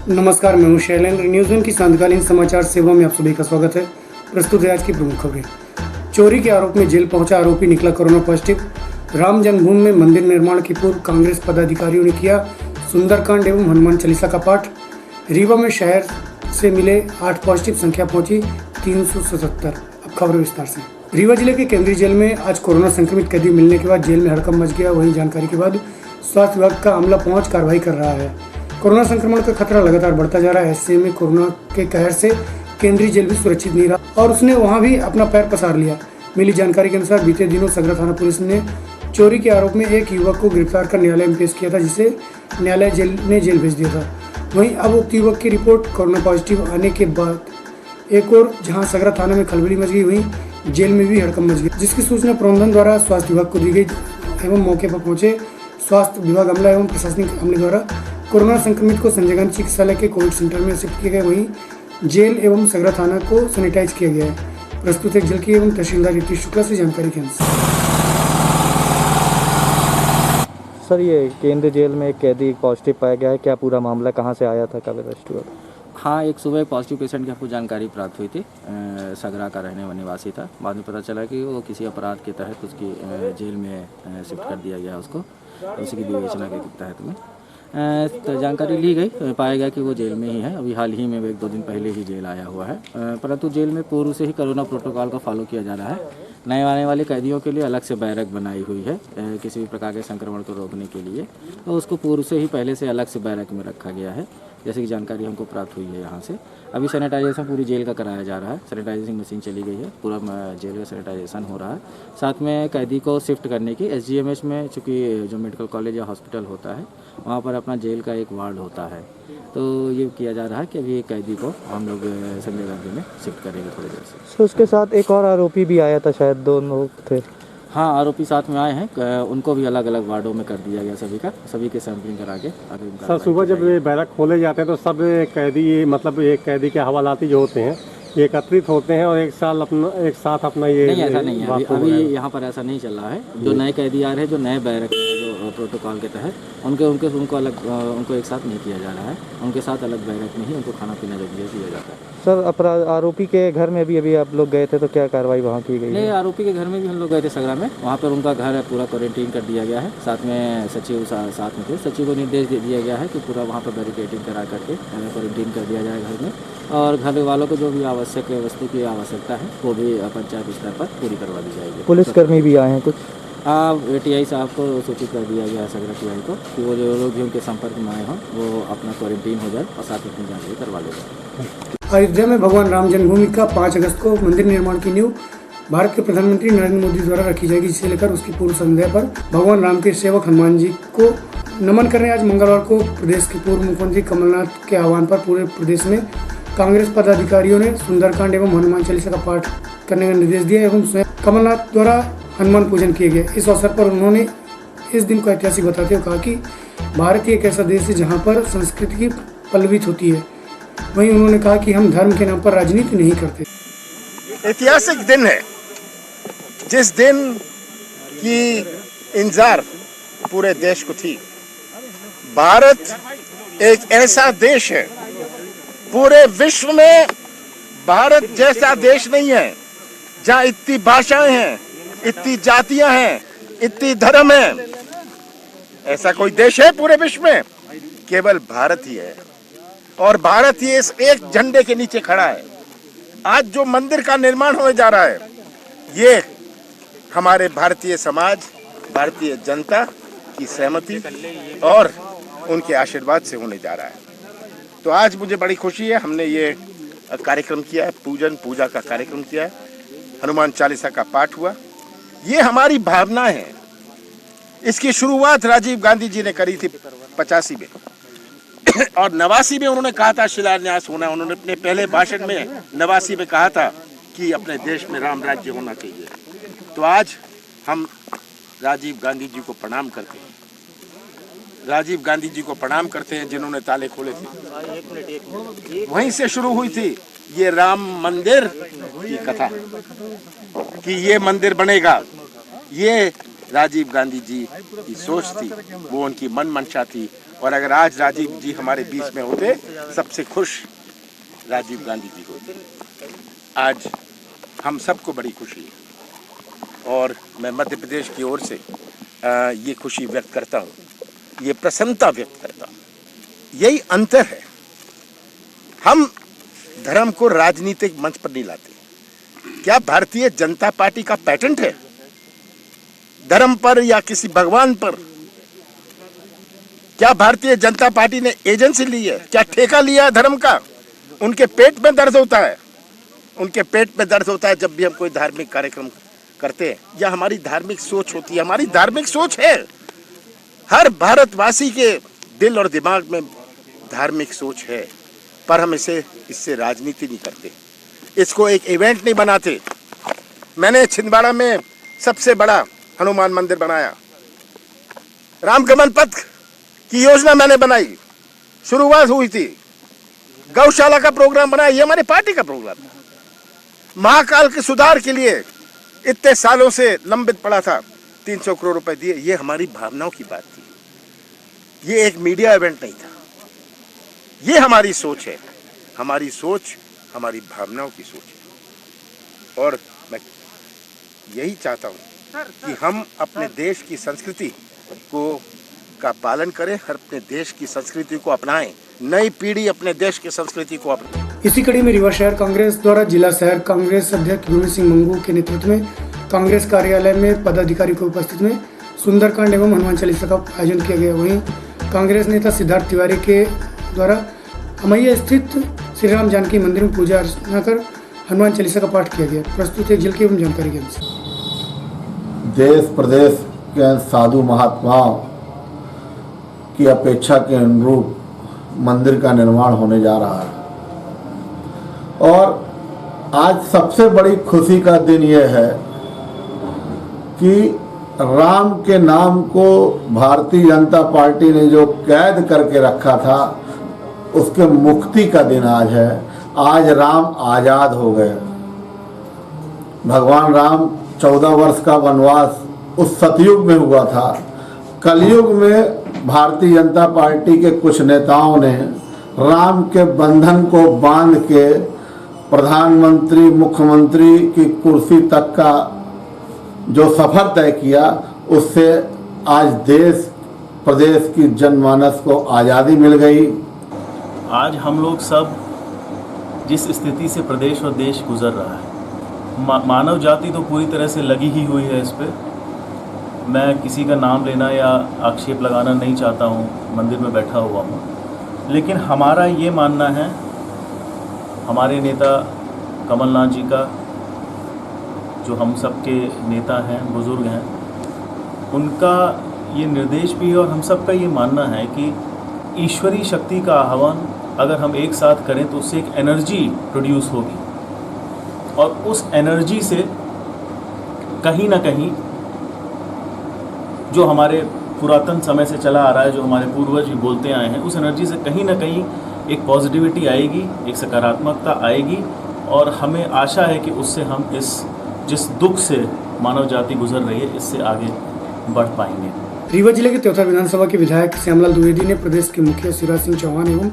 नमस्कार, मैं हूं शैलेंद्र। न्यूज़ वन की सांध्यकालीन समाचार सेवा में आप सभी का स्वागत है। प्रस्तुत है आज की प्रमुख खबरें। चोरी के आरोप में जेल पहुंचा आरोपी निकला कोरोना पॉजिटिव। राम जन्मभूमि में मंदिर निर्माण की पूर्व कांग्रेस पदाधिकारियों ने किया सुंदरकांड एवं हनुमान चालीसा का पाठ। रीवा में शहर से मिले 8 पॉजिटिव, संख्या पहुंची 377। अब खबर विस्तार से। रीवा जिले के केंद्रीय जेल में आज कोरोना संक्रमित कैदी मिलने के बाद जेल में हड़कंप मच गया। वहीं जानकारी के बाद स्वास्थ्य विभाग का अमला पहुंच कार्रवाई कर रहा है। कोरोना संक्रमण का खतरा लगातार बढ़ता जा रहा है। ऐसे में कोरोना के कहर से केंद्रीय जेल भी सुरक्षित नहीं रहा और उसने वहां भी अपना पैर पसार लिया। मिली जानकारी के अनुसार बीते दिनों सगरा थाना पुलिस ने चोरी के आरोप में एक युवक को गिरफ्तार कर न्यायालय में पेश किया था, जिसे न्यायालय जेल भेज दिया था। वहीं अब उक्त युवक की रिपोर्ट कोरोना पॉजिटिव आने के बाद एक और जहां सगरा थाना में खलबली मच गई, वहीं जेल में भी हड़कंप मच गई, जिसकी सूचना प्रबंधन द्वारा स्वास्थ्य विभाग को दी गई एवं मौके पर पहुंचे स्वास्थ्य विभाग अमला एवं प्रशासनिक अमले द्वारा कोरोना संक्रमित को संजय गांधी चिकित्सालय के कोविड सेंटर में शिफ्ट किया गया। वहीं जेल एवं सगरा थाना को सैनिटाइज किया गया है। प्रस्तुत एक जलकी एवं तहसीलदार ऋतिक शुक्ला से जानकारी के अनुसार। सर, ये केंद्रीय जेल में एक कैदी पॉजिटिव पाया गया है, क्या पूरा मामला कहाँ से आया था, कब अरेस्ट हुआ? हाँ, एक सुबह पॉजिटिव पेशेंट की हमको जानकारी प्राप्त हुई थी। सगरा का रहने वाला निवासी था। बाद में पता चला कि वो किसी अपराध के तहत उसकी जेल में शिफ्ट कर दिया गया उसको, उसी की विवेचना के तहत में तो जानकारी ली गई। पाया गया कि वो जेल में ही है। अभी हाल ही में 1-2 दिन पहले ही जेल आया हुआ है। परंतु जेल में पूर्व से ही कोरोना प्रोटोकॉल का फॉलो किया जा रहा है। नए आने वाले कैदियों के लिए अलग से बैरक बनाई हुई है किसी भी प्रकार के संक्रमण को रोकने के लिए। तो उसको पूर्व से ही पहले से अलग से बैरक में रखा गया है, जैसे कि जानकारी हमको प्राप्त हुई है यहाँ से। अभी सैनिटाइजेशन पूरी जेल का कराया जा रहा है। सैनिटाइजिंग मशीन चली गई है, पूरा जेल का सैनिटाइजेशन हो रहा है। साथ में कैदी को शिफ्ट करने की SGMH में, चूँकि जो मेडिकल कॉलेज या हॉस्पिटल होता है वहाँ पर अपना जेल का एक वार्ड होता है, तो ये किया जा रहा है कि अभी एक कैदी को हम लोग संजय गांधी में शिफ्ट करेंगे थोड़ी देर से। तो उसके साथ एक और आरोपी भी आया था, शायद 2 लोग थे। हाँ, आरोपी साथ में आए हैं। उनको भी अलग अलग वार्डों में कर दिया गया, सभी के सैंपलिंग करा के आगे। सर, सुबह जब ये बैरक खोले जाते हैं तो सब कैदी, मतलब एक कैदी के हवालाती जो होते हैं ये एकत्रित होते हैं और एक साथ अपना ये नहीं, ऐसा नहीं है। अभी यहाँ पर ऐसा नहीं चल रहा है। जो नए कैदी आ रहे हैं, जो नए बैरक जो प्रोटोकॉल के तहत, उनको एक साथ नहीं किया जा रहा है। उनके साथ अलग बैरक में ही उनको खाना पीना जो दिया जाता है। सर, अपराध आरोपी के घर में भी अभी आप लोग गए थे, तो क्या कार्रवाई वहाँ की गई? नहीं, आरोपी के घर में भी हम लोग गए थे सगरा में। वहाँ पर उनका घर है पूरा क्वारंटीन कर दिया गया है। साथ में सचिव साथ में थे। सचिव को निर्देश दे दिया गया है कि पूरा वहाँ पर बैरिकेडिंग करा करके क्वारंटीन कर दिया जाए घर में, और घर वालों को जो भी आवश्यक वस्तु की आवश्यकता है वो भी पंचायत स्तर पर पूरी करवा दी जाएगी। पुलिसकर्मी भी आए हैं कुछ? हाँ, ATI साहब को सूचित कर दिया गया है, सगरा TI को, कि वो जो लोग भी उनके संपर्क में आए हों वो अपना क्वारंटीन हो जाए और साथ में अपनी जाँच भी करवा लेगा। अयोध्या में भगवान राम जन्मभूमि का 5 अगस्त को मंदिर निर्माण की नींव भारत के प्रधानमंत्री नरेंद्र मोदी द्वारा रखी जाएगी, जिसे लेकर उसकी पूर्व संध्या पर भगवान राम के सेवक हनुमान जी को नमन करने आज मंगलवार को प्रदेश के पूर्व मुख्यमंत्री कमलनाथ के आह्वान पर पूरे प्रदेश में कांग्रेस पदाधिकारियों ने सुंदरकांड एवं हनुमान चालीसा का पाठ करने का निर्देश दिया एवं स्वयं कमलनाथ द्वारा हनुमान पूजन किए गए। इस अवसर पर उन्होंने इस दिन को ऐतिहासिक बताते हुए कहा कि भारत एक ऐसा देश है जहाँ पर संस्कृति की पल्लवित होती है। वहीं उन्होंने कहा कि हम धर्म के नाम पर राजनीति नहीं करते। ऐतिहासिक दिन है, जिस दिन की इंतजार पूरे देश को थी। भारत एक ऐसा देश है, पूरे विश्व में भारत जैसा देश नहीं है जहाँ इतनी भाषाएं हैं, इतनी जातियां हैं, इतनी धर्म है। ऐसा कोई देश है पूरे विश्व में? केवल भारत ही है, और भारत ही इस एक झंडे के नीचे खड़ा है। आज जो मंदिर का निर्माण होने जा रहा है, ये हमारे भारतीय समाज, भारतीय जनता की सहमति और उनके आशीर्वाद से होने जा रहा है। तो आज मुझे बड़ी खुशी है, हमने ये कार्यक्रम किया है, पूजा का कार्यक्रम किया है, हनुमान चालीसा का पाठ हुआ। ये हमारी भावना है। इसकी शुरुआत राजीव गांधी जी ने करी थी 85 में और 89 में उन्होंने कहा था शिलान्यास होना। उन्होंने अपने पहले भाषण में 89 में कहा था कि अपने देश में राम राज्य होना चाहिए। तो आज हम राजीव गांधी जी को प्रणाम करते हैं। राजीव गांधी जी को प्रणाम करते हैं जिन्होंने ताले खोले थे। वहीं से शुरू हुई थी ये राम मंदिर की कथा कि ये मंदिर बनेगा। ये राजीव गांधी जी की सोच थी, वो उनकी मन मंशा थी और अगर आज राजीव जी हमारे बीच में होते, सबसे खुश राजीव गांधी जी होते। आज हम सबको बड़ी खुशी है और मैं मध्य प्रदेश की ओर से ये खुशी व्यक्त करता हूँ, ये प्रसन्नता व्यक्त करता हूँ। यही अंतर है, हम धर्म को राजनीतिक मंच पर नहीं लाते। क्या भारतीय जनता पार्टी का पेटेंट है धर्म पर या किसी भगवान पर? क्या भारतीय जनता पार्टी ने एजेंसी ली है? क्या ठेका लिया है धर्म का? उनके पेट में दर्द होता है, उनके पेट में दर्द होता है जब भी हम कोई धार्मिक कार्यक्रम करते हैं या हमारी धार्मिक सोच होती है। हमारी धार्मिक सोच है, हर भारतवासी के दिल और दिमाग में धार्मिक सोच है, पर हम इससे राजनीति नहीं करते, इसको एक इवेंट नहीं बनाते। मैंने छिंदवाड़ा में सबसे बड़ा हनुमान मंदिर बनाया, रामगमन पथ की योजना मैंने बनाई, शुरुआत हुई थी, गौशाला का प्रोग्राम बनाया, ये हमारी पार्टी का प्रोग्राम था। महाकाल के सुधार के लिए इतने सालों से लंबित पड़ा था, 300 करोड़ रुपए दिए, ये हमारी भावनाओं की बात थी, ये एक मीडिया इवेंट नहीं था। ये हमारी सोच है, हमारी सोच हमारी भावनाओं की सोच है। और मैं यही चाहता हूँ कि हम अपने देश की संस्कृति का पालन करें, हर अपने देश की संस्कृति को अपनाएं, नई पीढ़ी अपने देश की संस्कृति को अपनाए। इसी कड़ी में रीवा शहर कांग्रेस द्वारा जिला शहर कांग्रेस अध्यक्ष भूमि सिंह मंगू के नेतृत्व में कांग्रेस कार्यालय में पदाधिकारी की उपस्थिति में सुंदरकांड एवं हनुमान चालीसा का आयोजन किया गया। वहीं कांग्रेस नेता सिद्धार्थ तिवारी के द्वारा अमैया स्थित श्री राम जानकी मंदिर में पूजा अर्चना कर हनुमान चालीसा का पाठ किया गया। प्रस्तुत है झलकी एवं जानकारी के अनुसार। देश प्रदेश के साधु महात्माओं की अपेक्षा के अनुरूप मंदिर का निर्माण होने जा रहा है और आज सबसे बड़ी खुशी का दिन यह है कि राम के नाम को भारतीय जनता पार्टी ने जो कैद करके रखा था उसके मुक्ति का दिन आज है। आज राम आज़ाद हो गए। भगवान राम 14 वर्ष का वनवास उस सतयुग में हुआ था। कलयुग में भारतीय जनता पार्टी के कुछ नेताओं ने राम के बंधन को बांध के प्रधानमंत्री मुख्यमंत्री की कुर्सी तक का जो सफर तय किया, उससे आज देश प्रदेश की जनमानस को आज़ादी मिल गई। आज हम लोग सब जिस स्थिति से प्रदेश और देश गुजर रहा है, मानव जाति तो पूरी तरह से लगी ही हुई है इस पर। मैं किसी का नाम लेना या आक्षेप लगाना नहीं चाहता हूँ, मंदिर में बैठा हुआ हूँ, लेकिन हमारा ये मानना है, हमारे नेता कमलनाथ जी का, जो हम सब के नेता हैं, बुज़ुर्ग हैं, उनका ये निर्देश भी है और हम सब का ये मानना है कि ईश्वरीय शक्ति का आह्वान अगर हम एक साथ करें तो उससे एक एनर्जी प्रोड्यूस होगी और उस एनर्जी से कहीं ना कहीं जो हमारे पुरातन समय से चला आ रहा है, जो हमारे पूर्वज भी बोलते आए हैं, उस एनर्जी से कहीं ना कहीं एक पॉजिटिविटी आएगी, एक सकारात्मकता आएगी और हमें आशा है कि उससे हम जिस दुख से मानव जाति गुजर रही है, इससे आगे बढ़ पाएंगे। रीवा जिले के त्योथा विधानसभा के विधायक श्यामलाल द्विवेदी ने प्रदेश के मुखिया शिवराज सिंह चौहान एवं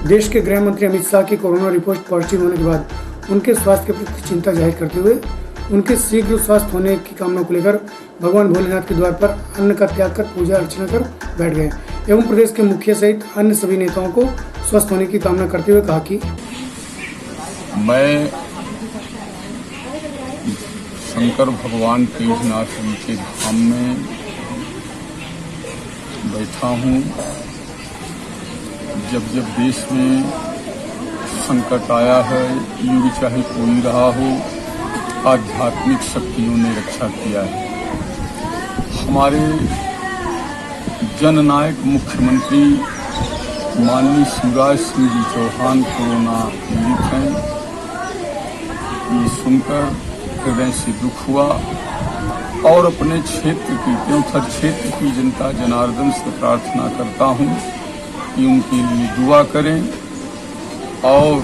देश के गृह मंत्री अमित शाह की कोरोना रिपोर्ट पॉजिटिव होने के बाद उनके स्वास्थ्य के प्रति चिंता जाहिर करते हुए उनके शीघ्र स्वस्थ होने की कामना को लेकर भगवान भोलेनाथ के द्वार पर अन्न का त्याग कर पूजा अर्चना कर बैठ गए एवं प्रदेश के मुखिया सहित अन्य सभी नेताओं को स्वस्थ होने की कामना करते हुए कहा कि मैं शंकर भगवान केशनाथ जी के धाम में बैठा हूँ। जब जब देश में संकट आया है, युग चाहे कोई रहा हो, आध्यात्मिक शक्तियों ने रक्षा किया है। हमारे जननायक मुख्यमंत्री माननीय शिवराज सिंह जी चौहान कोरोना पीड़ित हैं। ये सुनकर हृदय से दुख हुआ और अपने क्षेत्र की त्योथा क्षेत्र की जनता जनार्दन से प्रार्थना करता हूँ कि उनके लिए दुआ करें। और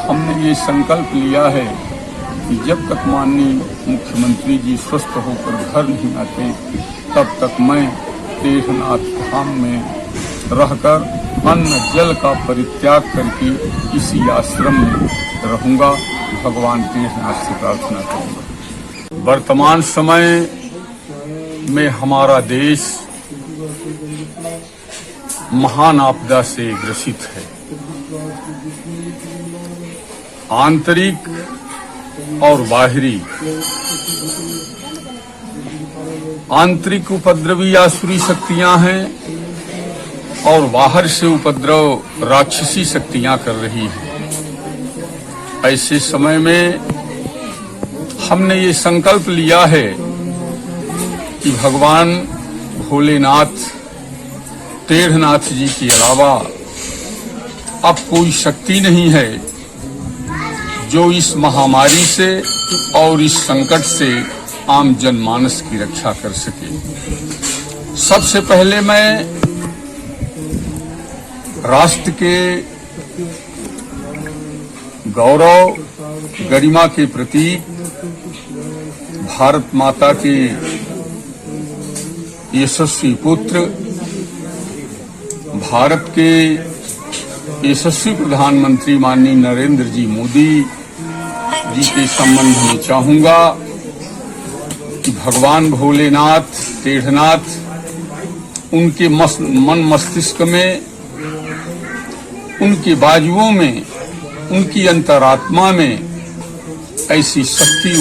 हमने ये संकल्प लिया है कि जब तक माननीय मुख्यमंत्री जी स्वस्थ होकर घर नहीं आते, तब तक मैं केदारनाथ धाम में रहकर अन्न जल का परित्याग करके इसी आश्रम में रहूंगा। भगवान टेढ़नाथ से प्रार्थना करूंगा। वर्तमान समय में हमारा देश महान आपदा से ग्रसित है। आंतरिक और बाहरी, आंतरिक उपद्रवी आसुरी शक्तियां हैं और बाहर से उपद्रव राक्षसी शक्तियां कर रही हैं। ऐसे समय में हमने ये संकल्प लिया है कि भगवान भोलेनाथ टेढ़नाथ जी के अलावा अब कोई शक्ति नहीं है जो इस महामारी से और इस संकट से आम जनमानस की रक्षा कर सके। सबसे पहले मैं राष्ट्र के गौरव गरिमा के प्रतीक भारत माता के यशस्वी पुत्र, भारत के यशस्वी प्रधानमंत्री माननीय नरेंद्र जी मोदी जी के संबंध में चाहूंगा कि भगवान भोलेनाथ टेढ़नाथ उनके मन मस्तिष्क में, उनके बाजुओं में, उनकी अंतरात्मा में ऐसी शक्ति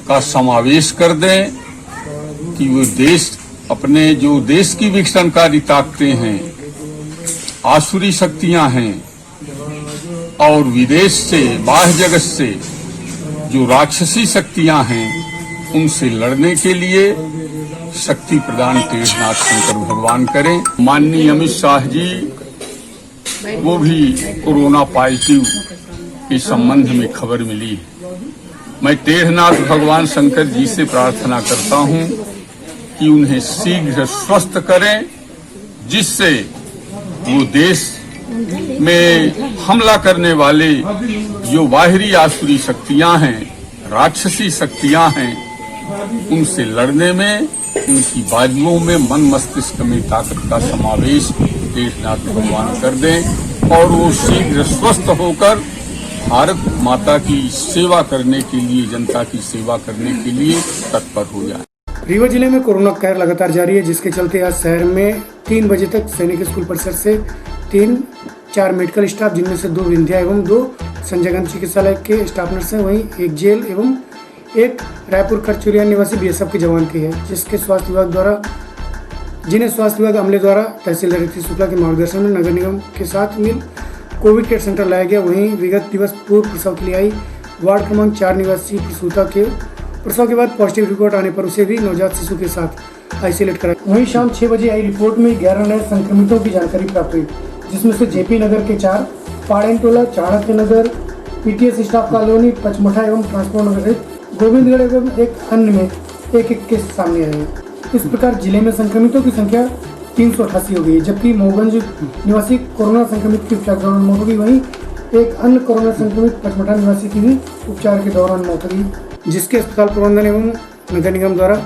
का समावेश कर दें कि वो देश अपने जो देश की विघटनकारी ताकतें हैं, आसुरी शक्तियां हैं और विदेश से, बाह्य जगत से जो राक्षसी शक्तियां हैं, उनसे लड़ने के लिए शक्ति प्रदान टेढ़नाथ शंकर भगवान करें। माननीय अमित शाह जी वो भी कोरोना पॉजिटिव के संबंध में खबर मिली है। मैं टेढ़नाथ भगवान शंकर जी से प्रार्थना करता हूं कि उन्हें शीघ्र स्वस्थ करें, जिससे वो देश में हमला करने वाले जो बाहरी आसुरी शक्तियां हैं, राक्षसी शक्तियां हैं, उनसे लड़ने में उनकी बाजुओं में, मन मस्तिष्क में ताकत का समावेश टेढ़नाथ भगवान कर दें और वो शीघ्र स्वस्थ होकर भारत माता की सेवा करने के लिए, जनता की सेवा करने के लिए तत्पर हो जाए। रीवा जिले में कोरोना कहर लगातार जारी है, जिसके चलते आज शहर में 3 बजे तक सैनिक स्कूल परिसर से 4 मेडिकल स्टाफ, जिनमें से 2 विंध्या एवं 2 संजय गांधी चिकित्सालय के स्टाफ नर्स हैं, वहीं एक जेल एवं एक रायपुर करचुरिया निवासी बीएसएफ के जवान की है, जिन्हें स्वास्थ्य विभाग अमले द्वारा तहसीलदार ऋतिक शुक्ला के मार्गदर्शन में नगर निगम के साथ मिल कोविड केयर सेंटर लाया गया। वहीं विगत दिवस पूर्व प्रसव के लिए आई वार्ड क्रमांक 4 निवासी प्रसूता के प्रसव के बाद पॉजिटिव रिपोर्ट आने पर उसे भी नवजात शिशु के साथ आइसोलेट कराया। वहीं शाम 6 बजे आई रिपोर्ट में 11 नए संक्रमितों की जानकारी प्राप्त हुई, जिसमें से जेपी नगर के 4, पाड़ेन टोला, चाणक्य नगर, पीटीएस स्टाफ कॉलोनी, पचमठा एवं ट्रांसपोर्ट नगर सहित गोविंदगढ़ एवं एक अन्य में एक केस सामने आए हैं। इस प्रकार जिले में संक्रमितों की संख्या 388 हो गई, जबकि मोहगंज निवासी कोरोना संक्रमित की उपचार के दौरान मौत हो गई। वहीं एक अन्य कोरोना संक्रमित पचमठा निवासी की भी उपचार के दौरान मौत हो गई, जिसके अस्पताल प्रबंधन एवं नगर निगम द्वारा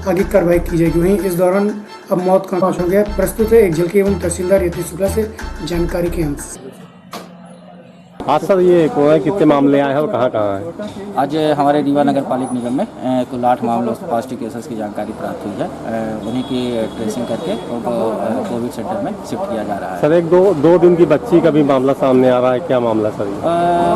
आगे कार्रवाई की जाएगी। वहीं इस दौरान अब मौत का आंकड़ा हो गया। प्रस्तुत है एक झलकी एवं तहसीलदार ऋतिक शुक्ला से जानकारी के अंश। आज सर ये कोरोना कितने मामले आए हैं और कहाँ कहाँ हैं? आज हमारे रीवा नगर पालिका निगम में कुल 8 मामलों पॉजिटिव केसेस की जानकारी प्राप्त हुई है। उन्हीं की ट्रेसिंग करके उनको कोविड सेंटर में शिफ्ट किया जा रहा है। सर एक दो दिन की बच्ची का भी मामला सामने आ रहा है, क्या मामला सर?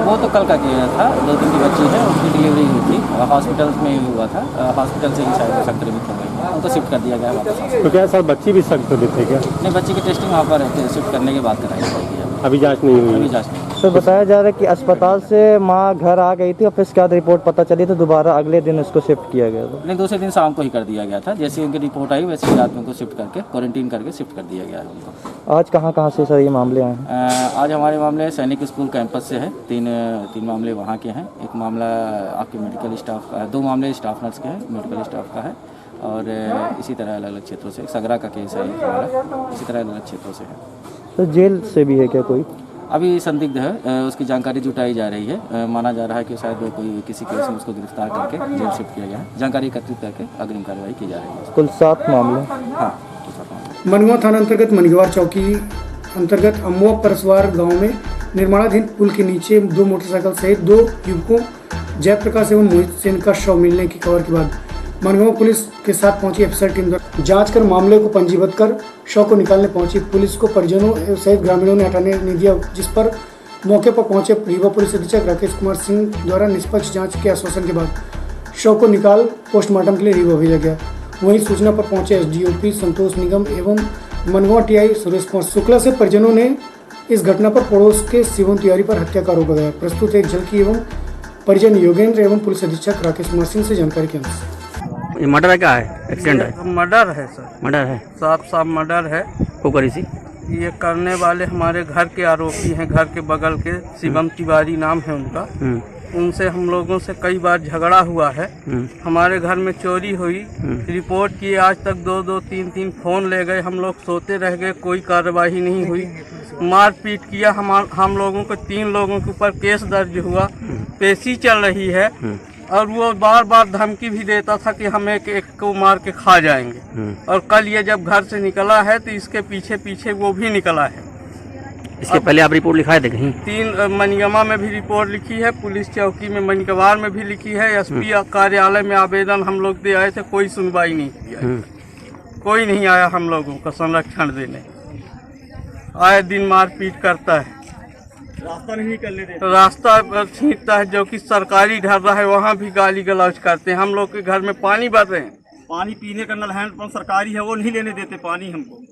वो तो कल का केस था, 2 दिन की बच्ची है, उसकी डिलीवरी हुई थी, हॉस्पिटल में ही हुआ था, हॉस्पिटल से ही शायद संक्रमित हो गई, उनको शिफ्ट कर दिया गया वापस। तो क्या सर बच्ची भी संक्रमित है क्या? नहीं, बच्ची की टेस्टिंग वहाँ पर शिफ्ट करने के बाद कराई जाएगी। अभी जाँच नहीं हुई? अभी जाँच नहीं। तो बताया जा रहा है कि अस्पताल से माँ घर आ गई थी और फिर इसके बाद रिपोर्ट पता चली तो दोबारा अगले दिन उसको शिफ्ट किया गया था। नहीं, दूसरे दिन शाम को ही कर दिया गया था। जैसे उनकी रिपोर्ट आई वैसे ही रात में उनको शिफ्ट करके क्वारंटीन करके शिफ्ट कर दिया गया है उनको। आज कहाँ से सर ये मामले आए हैं? आज हमारे मामले सैनिक स्कूल कैंपस से है, 3 मामले वहाँ के हैं। एक मामला आपके मेडिकल स्टाफ का है, 2 मामले स्टाफ नर्स के हैं, मेडिकल स्टाफ का है, और इसी तरह अलग अलग क्षेत्रों से सगरा का केस है हमारा, इसी तरह अलग अलग क्षेत्रों से है। तो जेल से भी है क्या कोई? अभी संदिग्ध है, उसकी जानकारी जुटाई जा रही है। माना जा रहा है कि शायद कोई किसी केस में उसको गिरफ्तार करके जेल शिफ्ट किया गया है। जानकारी एकत्रित करके अग्रिम कार्रवाई की जा रही है। कुल 7 मामले। हाँ। मनगवा थाना अंतर्गत मनगवार चौकी अंतर्गत अम्बुआ परसवार गांव में निर्माणाधीन पुल के नीचे 2 मोटरसाइकिल सहित 2 युवकों जयप्रकाश एवं मोहित सेन का शव मिलने की खबर के बाद मनगवा पुलिस के साथ पहुंची अफसर टीम द्वारा जांच कर मामले को पंजीबद्ध कर शव को निकालने पहुंची पुलिस को परिजनों सहित ग्रामीणों ने हटाने नहीं दिया, जिस पर मौके पर पहुंचे रीवा पुलिस अधीक्षक राकेश कुमार सिंह द्वारा निष्पक्ष जांच के आश्वासन के बाद शव को निकाल पोस्टमार्टम के लिए रीवा भेजा गया। वहीं सूचना पर पहुंचे एसडीओपी संतोष निगम एवं मनगवा टीआई सुरेश कुमार शुक्ला से परिजनों ने इस घटना पर पड़ोस के शिवम तिवारी पर हत्या का आरोप लगाया। प्रस्तुत एक झलकी एवं परिजन योगेंद्र एवं पुलिस अधीक्षक राकेश कुमार सिंह से जानकारी के अनुसार। ये मर्डर है क्या है? एक्सीडेंट है? मर्डर है सर, मर्डर है, साफ मर्डर है। को करी सी? ये करने वाले हमारे घर के आरोपी हैं, घर के बगल के शिवम तिवारी नाम है उनका। उनसे हम लोगों से कई बार झगड़ा हुआ है। हमारे घर में चोरी हुई, रिपोर्ट की, आज तक 2-2, 3-3 फोन ले गए, हम लोग सोते रह गए, कोई कार्रवाई नहीं हुई। मारपीट किया, हम लोगों को 3 लोगों के ऊपर केस दर्ज हुआ, पेशी चल रही है और वो बार बार धमकी भी देता था कि हम एक को मार के खा जाएंगे। और कल ये जब घर से निकला है तो इसके पीछे पीछे वो भी निकला है। इसके पहले आप रिपोर्ट लिखाए थे कहीं? 3 मनिगमा में भी रिपोर्ट लिखी है, पुलिस चौकी में मनगवार में भी लिखी है, एसपी कार्यालय में आवेदन हम लोग दे आए थे, कोई सुनवाई नहीं किया। कोई नहीं आया हम लोगों का संरक्षण देने। आए दिन मारपीट करता है, रास्ता नहीं निकलने देता, रास्ता छींटता है, जो कि सरकारी ढर्रा है वहाँ भी गाली गलौज करते हैं। हम लोग के घर में पानी भर रहे हैं, पानी पीने का नल हैंडपंप सरकारी है, वो नहीं लेने देते पानी हमको।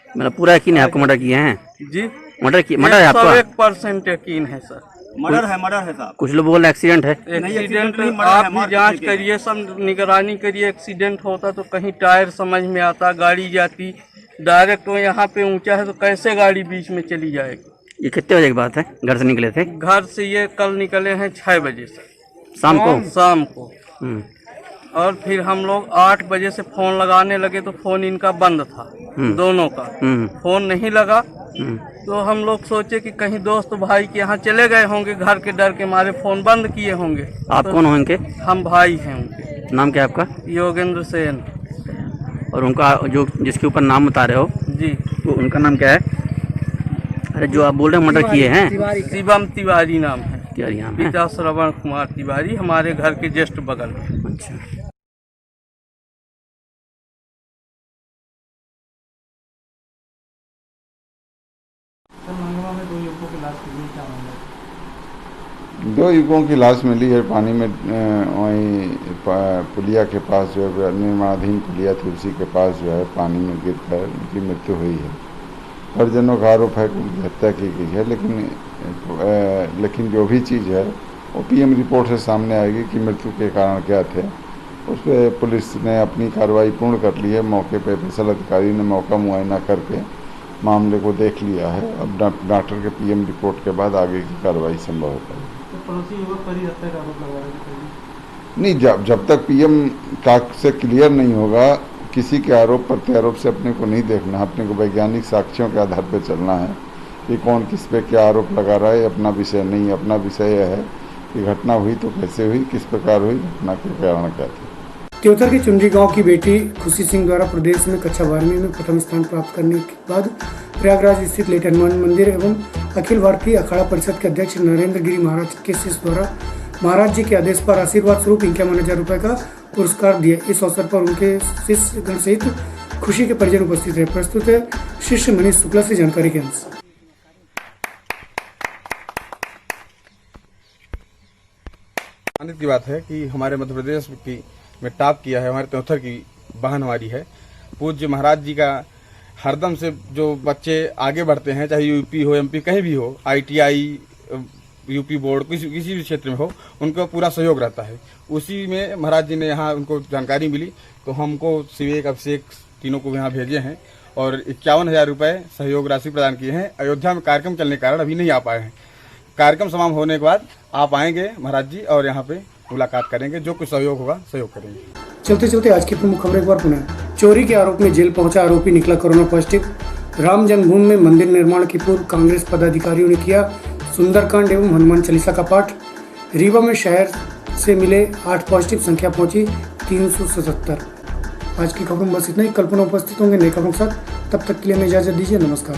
मतलब पूरा यकीन है आपको मर्डर किए हैं? जी, मर्डर है आपका? 100% यकीन है सर। मर्डर है साहब। कुछ लोग बोल रहे एक्सीडेंट है। एक्सीडेंट आप भी जांच करिए, सब निगरानी करिए। एक्सीडेंट होता तो कहीं टायर समझ में आता, गाड़ी जाती डायरेक्ट, तो यहाँ पे ऊंचा है तो कैसे गाड़ी बीच में चली जाएगी। ये कितने बजे की बात है? घर से निकले थे? घर से ये कल निकले हैं 6 बजे से शाम को। और फिर हम लोग 8 बजे से फोन लगाने लगे तो फोन इनका बंद था, दोनों का फोन नहीं लगा। तो हम लोग सोचे कि कहीं दोस्त भाई के यहाँ चले गए होंगे, घर के डर के मारे फोन बंद किए होंगे। आप तो कौन हो इनके? हम भाई हैं उनके। नाम क्या है आपका? योगेंद्र सेन। और उनका जो जिसके ऊपर नाम बता रहे हो जी, तो उनका नाम क्या है? अरे जो आप बोल रहे हैं मर्डर किए हैं? शिवम तिवारी नाम है, तिवारी नाम है। पिता श्रवण कुमार तिवारी, हमारे घर के जस्ट बगल में। अच्छा। दो युवकों की लाश मिली है पानी में, वहीं पुलिया के पास जो है, निर्माणाधीन पुलिया थी उसी के पास जो है पानी में गिरकर उनकी मृत्यु हुई है। परिजनों का आरोप है कि उनकी हत्या की गई है, लेकिन जो भी चीज़ है वो पीएम रिपोर्ट से सामने आएगी कि मृत्यु के कारण क्या थे। उस पर पुलिस ने अपनी कार्रवाई पूर्ण कर ली है। मौके पर स्पेशल अधिकारी ने मौका मुआयना करके मामले को देख लिया है। अब डॉक्टर के पीएम रिपोर्ट के बाद आगे की कार्रवाई संभव हो पाएगी। नहीं, जब तक पीएम का से क्लियर नहीं होगा, किसी के आरोप प्रत्यारोप से अपने को नहीं देखना, अपने को वैज्ञानिक साक्ष्यों के आधार पर चलना है कि कौन किस पे क्या आरोप लगा रहा है। अपना विषय नहीं, अपना विषय यह है कि घटना हुई तो कैसे हुई, किस प्रकार हुई, घटना के कारण क्या थे। त्योतर के चुनरी गांव की बेटी खुशी सिंह द्वारा प्रदेश में कक्षा 12वीं में प्रथम स्थान प्राप्त करने के बाद प्रयागराज स्थित लेट हनुमान मंदिर एवं अखिल भारतीय अखाड़ा परिषद के अध्यक्ष नरेंद्र गिरी महाराज के शिष्य द्वारा महाराज जी के आदेश पर आशीर्वाद स्वरूप 51,000 रुपये का पुरस्कार दिए। इस अवसर पर उनके शिष्य गण सहित खुशी के परिजन उपस्थित रहे। प्रस्तुत है शिष्य मनीष शुक्ला से जानकारी के अनुसार। आनंद की बात है कि हमारे मध्य प्रदेश की में टॉप किया है, हमारे त्योतर की बहन हमारी है। पूज्य महाराज जी का हरदम से जो बच्चे आगे बढ़ते हैं, चाहे यूपी हो, एमपी, कहीं भी हो, ITI, यूपी बोर्ड, किसी भी क्षेत्र में हो, उनका पूरा सहयोग रहता है। उसी में महाराज जी ने यहाँ उनको जानकारी मिली तो हमको सिवेक अभिषेक तीनों को यहाँ भेजे हैं और 51,000 रुपये सहयोग राशि प्रदान किए हैं। अयोध्या में कार्यक्रम चलने के कारण अभी नहीं आ पाए हैं। कार्यक्रम समाप्त होने के बाद आप आएंगे महाराज जी और यहाँ पे मुलाकात करेंगे, जो कुछ सहयोग होगा सहयोग करेंगे। चलते चलते आज की प्रमुख खबर एक बार पुनः। चोरी के आरोप में जेल पहुंचा आरोपी निकला कोरोना पॉजिटिव। राम जन्मभूमि में मंदिर निर्माण की पूर्व कांग्रेस पदाधिकारियों ने किया सुंदरकांड एवं हनुमान चालीसा का पाठ। रीवा में शहर से मिले 8 पॉजिटिव, संख्या पहुंची 377। आज की खबरों में बस इतना ही। कल्पना उपस्थित होंगे नई खबरों के साथ, तब तक के लिए हमें इजाजत दीजिए। नमस्कार।